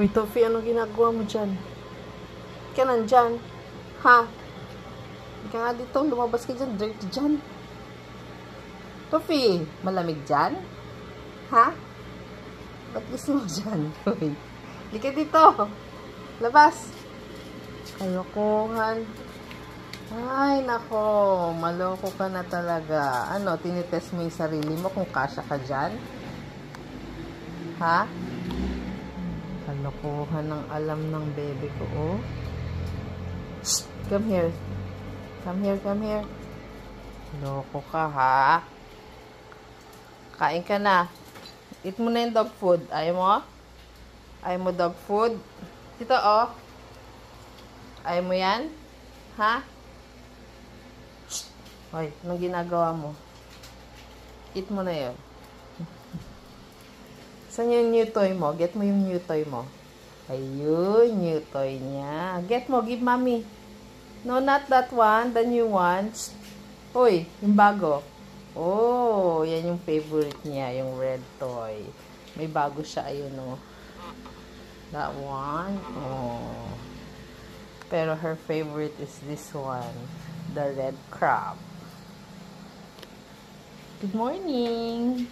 Uy, Tofi, ano ginagawa mo dyan? Ka nandyan? Ha? Hindi ka nga dito, lumabas ka dyan, dirty dyan. Tofi, malamig dyan? Ha? Ba't gusto mo dyan? Uy, hindi ka dito. Labas. Kalokohan. Ay, nako. Maloko ka na talaga. Ano, tinitest mo yung sarili mo kung kasya ka dyan? Ha? Kalokohan ng alam ng bebe ko, oh. Shh! Come here. Come here, come here. Loko ka, ha? Kain ka na. Eat mo na yung dog food. Ayaw mo? Ayaw mo dog food? Dito, oh. Ayaw mo yan? Ha? Shh! Hoy, anong ginagawa mo? Eat mo na yun. Saan yung new toy mo? Get mo yung new toy mo. Ayun, new toy niya. Get mo, give mommy. No, not that one. The new one. Uy, yung bago. Oh, yan yung favorite niya, yung red toy. May bago siya, ayun oh. That one. Oh. Pero her favorite is this one. The red crab. Good morning.